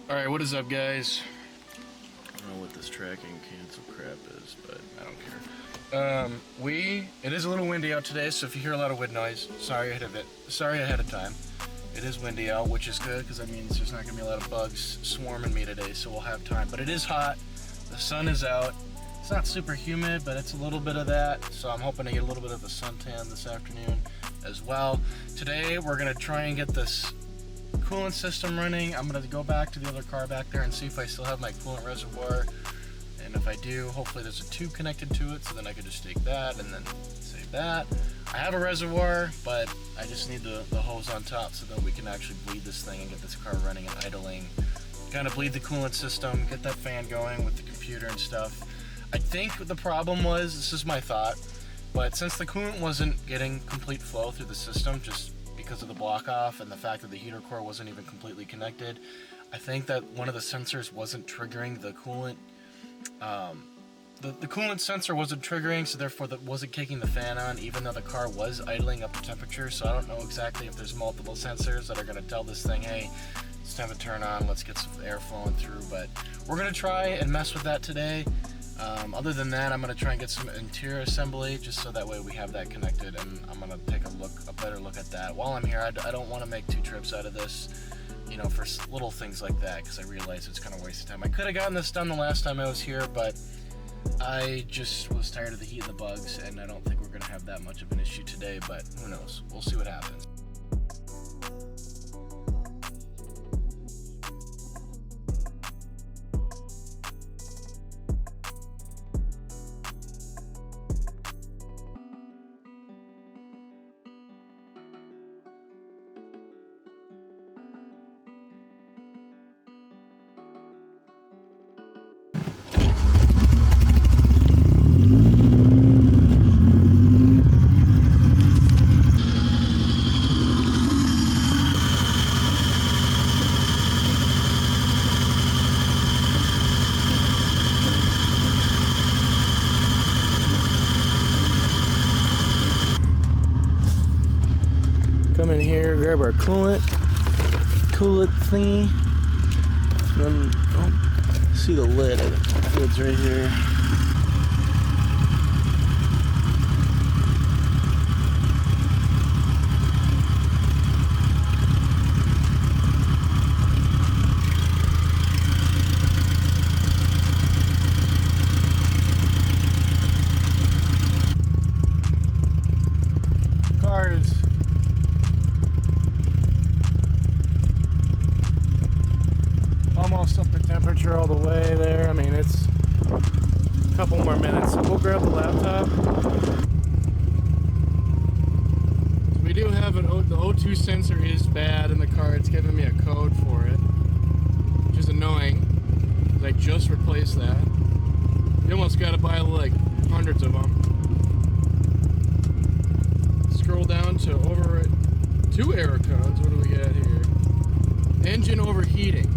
Alright, what is up, guys? I don't know what this tracking cancel crap is, but I don't care. It is a little windy out today, so if you hear a lot of wind noise, sorry ahead of time. It is windy out, which is good, because that means there's not going to be a lot of bugs swarming me today, so we'll have time. But it is hot, the sun is out, it's not super humid, but it's a little bit of that, so I'm hoping to get a little bit of a suntan this afternoon as well. Today, we're going to try and get this coolant system running. I'm going to go back to the other car back there and see if I still have my coolant reservoir, and if I do, hopefully there's a tube connected to it, so then I could just take that and then save that. I have a reservoir, but I just need the hose on top so that we can actually bleed this thing and get this car running and idling, kind of bleed the coolant system, get that fan going with the computer and stuff. I think the problem was, this is my thought, but since the coolant wasn't getting complete flow through the system, just because of the block off and the fact that the heater core wasn't even completely connected, I think that one of the sensors wasn't triggering the coolant. The coolant sensor wasn't triggering, so therefore that wasn't kicking the fan on, even though the car was idling up to temperature. So I don't know exactly if there's multiple sensors that are going to tell this thing, hey, it's time to turn on, let's get some air flowing through. But we're going to try and mess with that today. Other than that, I'm going to try and get some interior assembly, just so that way we have that connected, and I'm going to take a better look at that. While I'm here, I don't want to make 2 trips out of this, you know, for little things like that, because I realize it's kind of a waste of time. I could have gotten this done the last time I was here, but I just was tired of the heat and the bugs, and I don't think we're going to have that much of an issue today, but who knows? We'll see what happens. Come in here, grab our coolant thingy, and then, see the lid, the lid's right here. Cars. Almost up to temperature all the way there. I mean, it's a couple more minutes. So we'll grab the laptop. We do have the O2 sensor is bad in the car. It's giving me a code for it, which is annoying, because I just replaced that. You almost got to buy like hundreds of them. Scroll down to override 2 error codes. What do we got here? Engine overheating.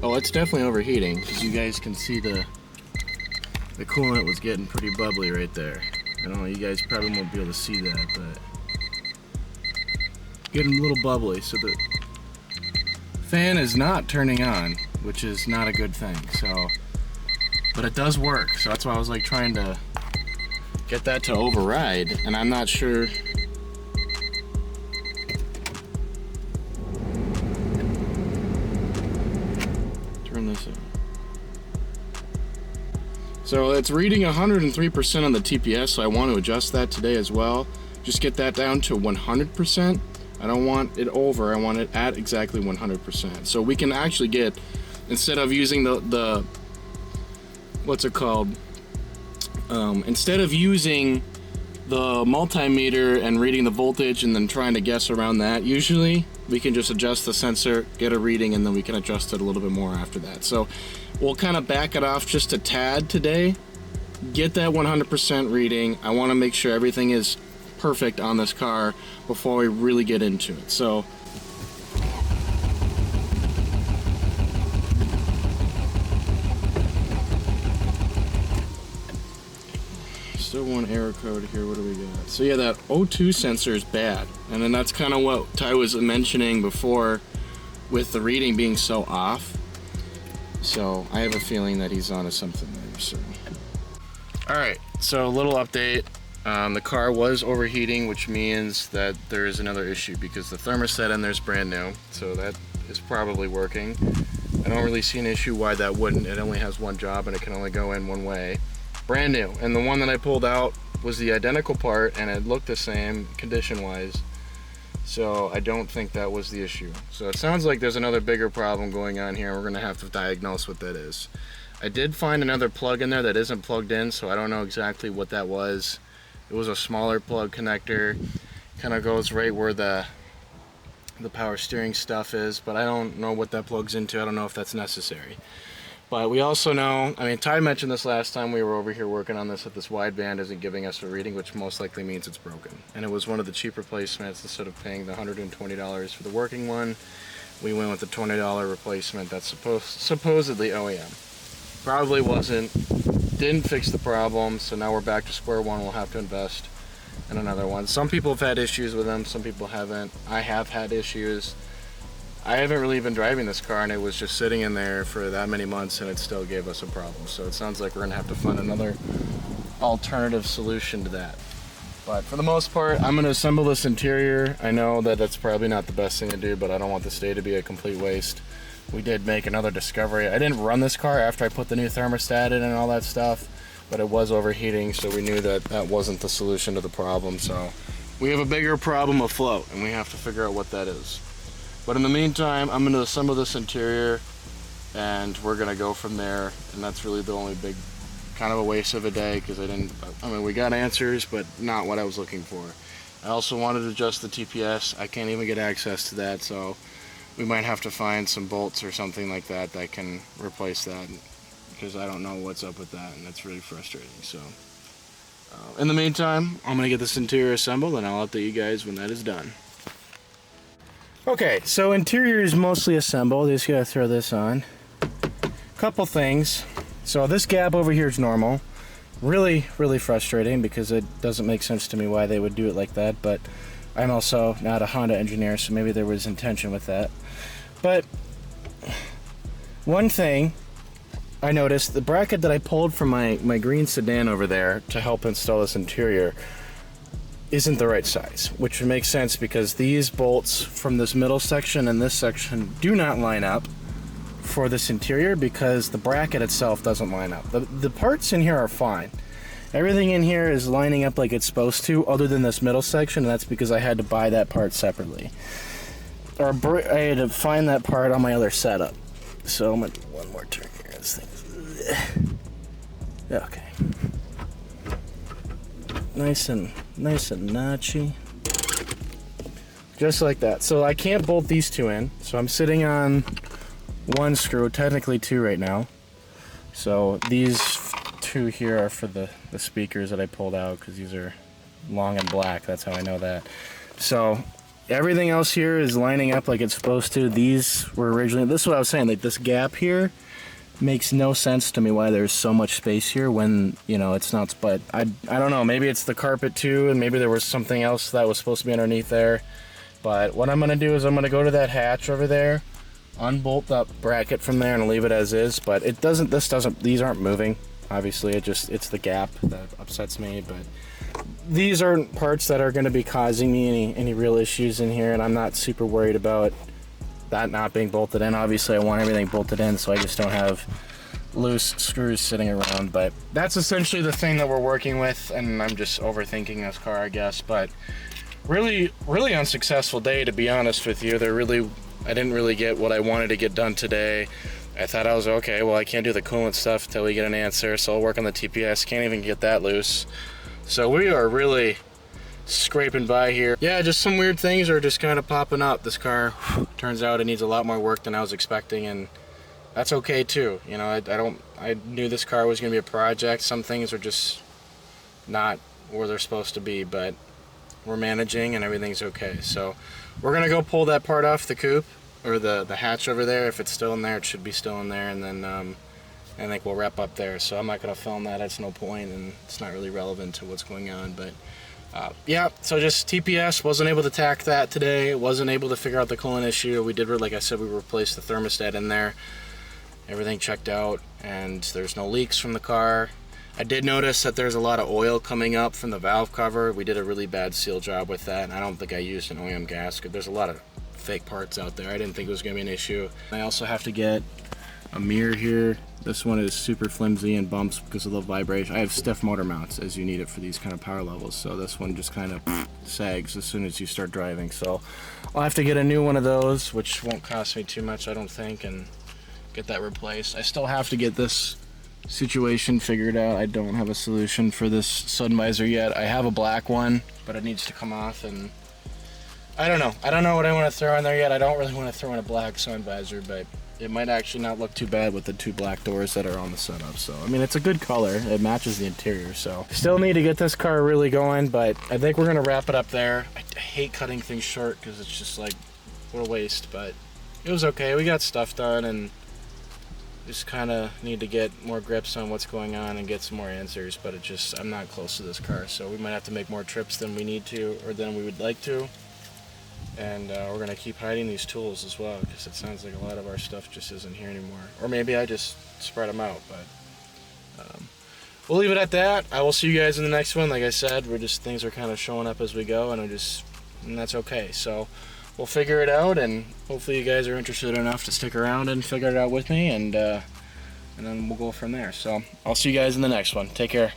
Oh, it's definitely overheating, because you guys can see the coolant was getting pretty bubbly right there. I don't know, you guys probably won't be able to see that, but getting a little bubbly. So the fan is not turning on, which is not a good thing. So, but it does work. So that's why I was like trying to get that to override, and I'm not sure. Turn this on. So it's reading 103% on the TPS, so I want to adjust that today as well. Just get that down to 100%. I don't want it over, I want it at exactly 100%. So we can actually get, instead of using the what's it called? Instead of using the multimeter and reading the voltage and then trying to guess around that, usually we can just adjust the sensor, get a reading, and then we can adjust it a little bit more after that. So we'll kind of back it off just a tad today, get that 100% reading. I want to make sure everything is perfect on this car before we really get into it. So still one error code here. What do we got? So yeah, that O2 sensor is bad, and then that's kind of what Ty was mentioning before. with the reading being so off. So I have a feeling that he's onto something there. So, all right. So a little update. The car was overheating, which means that there is another issue because the thermostat in there is brand new. So that is probably working. I don't really see an issue why that wouldn't. It only has one job and it can only go in one way. Brand new. And the one that I pulled out was the identical part and it looked the same condition-wise. So I don't think that was the issue. So it sounds like there's another bigger problem going on here. We're gonna have to diagnose what that is. I did find another plug in there that isn't plugged in, so I don't know exactly what that was. It was a smaller plug connector. Kind of goes right where the power steering stuff is, but I don't know what that plugs into. I don't know if that's necessary. But we also know, I mean, Ty mentioned this last time we were over here working on this, that this wideband isn't giving us a reading, which most likely means it's broken. And it was one of the cheap replacements. Instead of paying the $120 for the working one, we went with the $20 replacement that's supposedly OEM. Probably wasn't, didn't fix the problem, so now we're back to square one. We'll have to invest in another one. Some people have had issues with them, some people haven't. I have had issues. I haven't really been driving this car and it was just sitting in there for that many months and it still gave us a problem. So it sounds like we're gonna have to find another alternative solution to that. But for the most part, I'm gonna assemble this interior. I know that that's probably not the best thing to do, but I don't want this day to be a complete waste. We did make another discovery. I didn't run this car after I put the new thermostat in and all that stuff, but it was overheating, so we knew that that wasn't the solution to the problem. So we have a bigger problem afloat and we have to figure out what that is. But in the meantime, I'm gonna assemble this interior and we're gonna go from there. And that's really the only big, kind of a waste of a day because I mean, we got answers, but not what I was looking for. I also wanted to adjust the TPS. I can't even get access to that, so we might have to find some bolts or something like that that can replace that because I don't know what's up with that and that's really frustrating. So in the meantime, I'm gonna get this interior assembled and I'll update you guys when that is done. Okay, so interior is mostly assembled. Just gotta throw this on. Couple things. So this gap over here is normal. Really frustrating because it doesn't make sense to me why they would do it like that, but I'm also not a Honda engineer, so maybe there was intention with that. But one thing I noticed, the bracket that I pulled from my green sedan over there to help install this interior isn't the right size, which would make sense because these bolts from this middle section and this section do not line up for this interior because the bracket itself doesn't line up. The parts in here are fine. Everything in here is lining up like it's supposed to, other than this middle section, and that's because I had to buy that part separately. Or I had to find that part on my other setup. So I'm gonna do one more turn here. This thing. Okay. Nice and notchy. Just like that. So I can't bolt these two in. So I'm sitting on one screw, technically two right now. So these two here are for the speakers that I pulled out because these are long and black. That's how I know that. So everything else here is lining up like it's supposed to. These were originally, this is what I was saying, like this gap here makes no sense to me why there's so much space here when, you know, it's not, but I don't know, maybe it's the carpet too, and maybe there was something else that was supposed to be underneath there. But what I'm gonna do is I'm gonna go to that hatch over there, unbolt that bracket from there and leave it as is, but it doesn't, these aren't moving, obviously, it's the gap that upsets me, but these aren't parts that are gonna be causing me any real issues in here, and I'm not super worried about that not being bolted in. Obviously I want everything bolted in so I just don't have loose screws sitting around, but that's essentially the thing that we're working with, and I'm just overthinking this car, I guess. But really unsuccessful day, to be honest with you. I didn't really get what I wanted to get done today. I thought I was okay, well I can't do the coolant stuff until we get an answer, so I'll work on the TPS, can't even get that loose. So we are really scraping by here. Yeah, just some weird things are just kind of popping up. This car, turns out it needs a lot more work than I was expecting, and that's okay too. You know, I knew this car was gonna be a project. Some things are just not where they're supposed to be, but we're managing and everything's okay. So we're gonna go pull that part off the coupe, or the hatch over there. If it's still in there, it should be still in there, and then I think we'll wrap up there. So I'm not gonna film that, it's no point, and it's not really relevant to what's going on, but Yeah, so just TPS, wasn't able to tack that today, wasn't able to figure out the coolant issue. We did, like I said, we replaced the thermostat in there. Everything checked out, and there's no leaks from the car. I did notice that there's a lot of oil coming up from the valve cover. We did a really bad seal job with that, and I don't think I used an OEM gasket. There's a lot of fake parts out there. I didn't think it was going to be an issue. I also have to get a mirror here. This one is super flimsy and bumps because of the vibration. I have stiff motor mounts as you need it for these kind of power levels, so this one just kind of sags as soon as you start driving. So I'll have to get a new one of those, which won't cost me too much, I don't think, and get that replaced. I still have to get this situation figured out. I don't have a solution for this sun visor yet. I have a black one, but it needs to come off, and I don't know. I don't know what I want to throw in there yet. I don't really want to throw in a black sun visor, but it might actually not look too bad with the two black doors that are on the setup. So, I mean, it's a good color. It matches the interior, so. Still need to get this car really going, but I think we're going to wrap it up there. I hate cutting things short because it's just like, what a waste, but it was okay. We got stuff done, and just kind of need to get more grips on what's going on and get some more answers, but I'm not close to this car, so we might have to make more trips than we need to, or than we would like to. And we're going to keep hiding these tools as well, because it sounds like a lot of our stuff just isn't here anymore. Or maybe I just spread them out, but we'll leave it at that. I will see you guys in the next one. Like I said, things are kind of showing up as we go, and that's okay. So we'll figure it out, and hopefully you guys are interested enough to stick around and figure it out with me, and then we'll go from there. So I'll see you guys in the next one. Take care.